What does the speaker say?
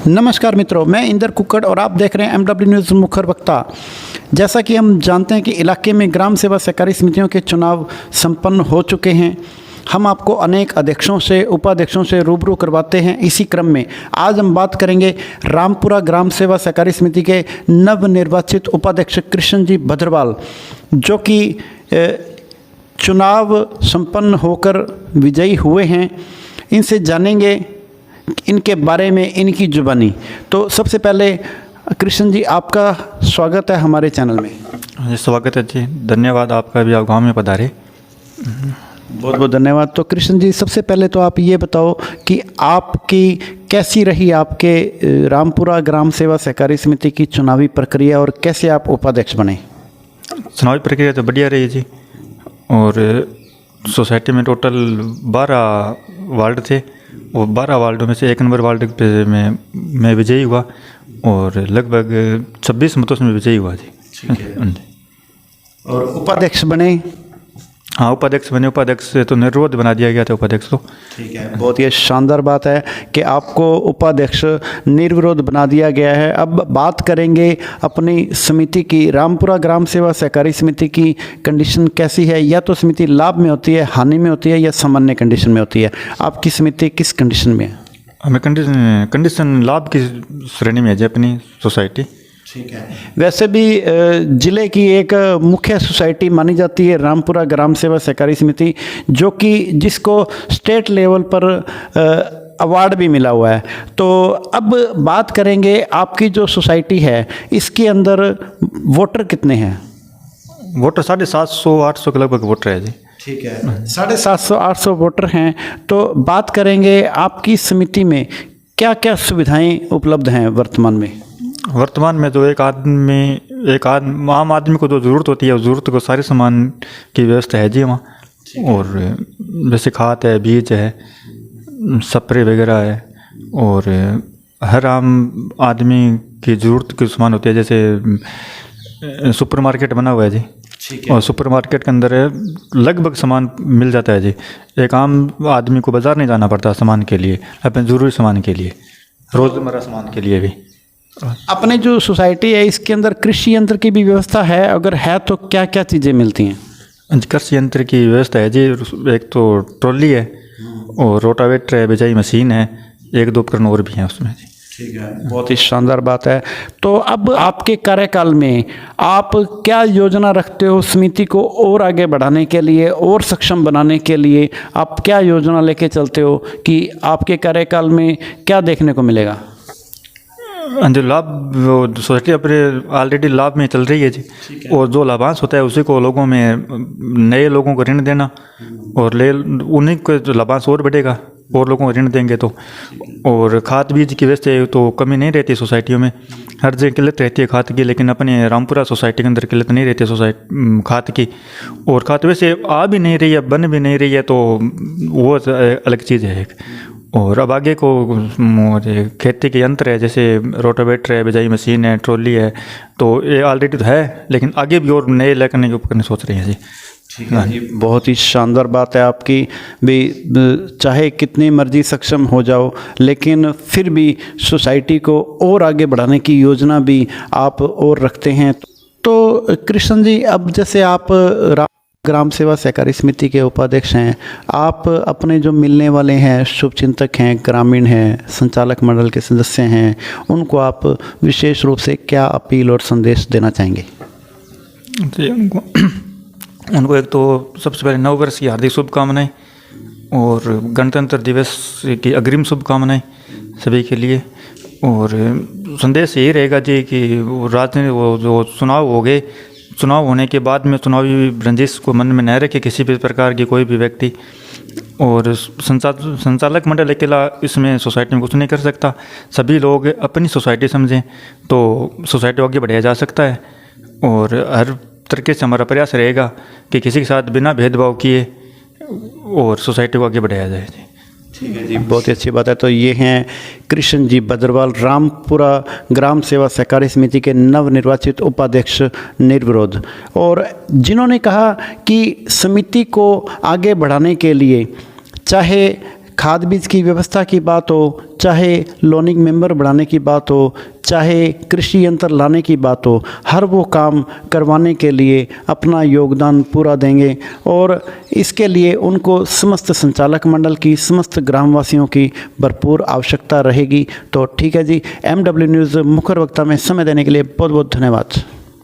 नमस्कार मित्रों, मैं इंदर कुक्कड़ और आप देख रहे हैं MW न्यूज़ मुखर वक्ता। जैसा कि हम जानते हैं कि इलाके में ग्राम सेवा सहकारी समितियों के चुनाव संपन्न हो चुके हैं। हम आपको अनेक अध्यक्षों से उपाध्यक्षों से रूबरू करवाते हैं। इसी क्रम में आज हम बात करेंगे रामपुरा ग्राम सेवा सहकारी समिति के नवनिर्वाचित उपाध्यक्ष कृष्ण जी भद्रवाल, जो कि चुनाव संपन्न होकर विजयी हुए हैं। इनसे जानेंगे इनके बारे में, इनकी जुबानी। तो सबसे पहले कृष्ण जी, आपका स्वागत है हमारे चैनल में। जी स्वागत है जी, धन्यवाद आपका भी, आप गाँव में पधारे। बहुत बहुत धन्यवाद। तो कृष्ण जी, सबसे पहले तो आप ये बताओ कि आपकी कैसी रही आपके रामपुरा ग्राम सेवा सहकारी समिति की चुनावी प्रक्रिया और कैसे आप उपाध्यक्ष बने? चुनावी प्रक्रिया तो बढ़िया रही जी। और सोसाइटी में टोटल 12 वार्ड थे और 12 वार्डों में से 1 नंबर वार्ड पे मैं विजयी हुआ और लगभग 26 मतों से मैं विजयी हुआ जी। ठीक है। और उपाध्यक्ष बने? हाँ, उपाध्यक्ष बने। उपाध्यक्ष तो निर्विरोध बना दिया गया था उपाध्यक्ष को। ठीक है, बहुत ही शानदार बात है कि आपको उपाध्यक्ष निर्विरोध बना दिया गया है। अब बात करेंगे अपनी समिति की। रामपुरा ग्राम सेवा सहकारी समिति की कंडीशन कैसी है? या तो समिति लाभ में होती है, हानि में होती है, या सामान्य कंडीशन में होती है? आपकी समिति किस कंडीशन में है? हमें कंडीशन लाभ की श्रेणी में है जी अपनी सोसाइटी। ठीक है। वैसे भी ज़िले की एक मुख्य सोसाइटी मानी जाती है रामपुरा ग्राम सेवा सहकारी समिति, जो कि जिसको स्टेट लेवल पर अवार्ड भी मिला हुआ है। तो अब बात करेंगे आपकी जो सोसाइटी है, इसके अंदर वोटर कितने हैं? वोटर 750-800 के लगभग वोटर है जी। ठीक है, 750-800 वोटर हैं। तो बात करेंगे आपकी समिति में क्या क्या सुविधाएं उपलब्ध हैं वर्तमान में? वर्तमान में जो आम आदमी को जो ज़रूरत होती है, उस ज़रूरत को सारे सामान की व्यवस्था है जी वहाँ। और जैसे खाद है, बीज है, स्प्रे वगैरह है, और हर आम आदमी की ज़रूरत के सामान होती है। जैसे सुपरमार्केट बना हुआ है जी। और सुपरमार्केट के अंदर लगभग सामान मिल जाता है जी। एक आम आदमी को बाज़ार नहीं जाना पड़ता सामान के लिए, अपने ज़रूरी सामान के लिए, रोज़मर्रा सामान के लिए भी। अपने जो सोसाइटी है इसके अंदर कृषि यंत्र की भी व्यवस्था है? अगर है तो क्या क्या चीज़ें मिलती हैं? कृषि यंत्र की व्यवस्था है जी। एक तो ट्रॉली है और रोटावेटर है, बिजाई मशीन है, 1-2 उपकरण और भी हैं उसमें जी। ठीक है, बहुत ही शानदार बात है। तो अब आपके कार्यकाल में आप क्या योजना रखते हो समिति को और आगे बढ़ाने के लिए और सक्षम बनाने के लिए? आप क्या योजना लेके चलते हो कि आपके कार्यकाल में क्या देखने को मिलेगा? जो लाभ सोसाइटी अपने ऑलरेडी लाभ में चल रही है जी। और जो लाभांश होता है उसी को लोगों में, नए लोगों को ऋण देना, और उन्हीं को जो लाभांश और बढ़ेगा और लोगों को ऋण देंगे तो। और खाद बीज की व्यवस्था तो कमी नहीं रहती सोसाइटियों में, हर जगह किल्लत रहती है खाद की, लेकिन अपने रामपुरा सोसाइटी के अंदर किल्लत नहीं रहती है खाद की। और खाद वैसे आ भी नहीं रही है, बन भी नहीं रही है, तो वो अलग चीज़ है एक। और अब आगे को खेती के यंत्र है, जैसे रोटावेटर है, बिजाई मशीन है, ट्रॉली है, तो ये ऑलरेडी तो है, लेकिन आगे भी और नए लेकर के उपकरण सोच रहे हैं जी। ठीक है जी, बहुत ही शानदार बात है आपकी भी। चाहे कितनी मर्जी सक्षम हो जाओ, लेकिन फिर भी सोसाइटी को और आगे बढ़ाने की योजना भी आप और रखते हैं। तो कृष्ण जी, अब जैसे आप ग्राम सेवा सहकारी समिति के उपाध्यक्ष हैं, आप अपने जो मिलने वाले हैं शुभचिंतक हैं, ग्रामीण हैं, संचालक मंडल के सदस्य हैं, उनको आप विशेष रूप से क्या अपील और संदेश देना चाहेंगे? जी, उनको एक तो सबसे पहले नव वर्ष की हार्दिक शुभकामनाएं और गणतंत्र दिवस की अग्रिम शुभकामनाएं सभी के लिए। और संदेश यही रहेगा जी कि राजनीति जो चुनाव हो गए, चुनाव होने के बाद में चुनावी रंजिश को मन में न रखे किसी भी प्रकार की कोई भी व्यक्ति। और संचालक मंडल अकेला इसमें सोसाइटी में कुछ नहीं कर सकता। सभी लोग अपनी सोसाइटी समझें तो सोसाइटी को आगे बढ़ाया जा सकता है। और हर तरीके से हमारा प्रयास रहेगा कि किसी के साथ बिना भेदभाव किए और सोसाइटी को आगे बढ़ाया जाए जी। ठीक है जी, बहुत ही अच्छी बात है। तो ये हैं कृष्ण जी भद्रवाल, रामपुरा ग्राम सेवा सहकारी समिति के नवनिर्वाचित उपाध्यक्ष निर्विरोध, और जिन्होंने कहा कि समिति को आगे बढ़ाने के लिए चाहे खाद बीज की व्यवस्था की बात हो, चाहे लोनिंग मेंबर बढ़ाने की बात हो, चाहे कृषि यंत्र लाने की बात हो, हर वो काम करवाने के लिए अपना योगदान पूरा देंगे और इसके लिए उनको समस्त संचालक मंडल की, समस्त ग्रामवासियों की भरपूर आवश्यकता रहेगी। तो ठीक है जी, MW न्यूज़ मुखर वक्ता में समय देने के लिए बहुत बहुत धन्यवाद।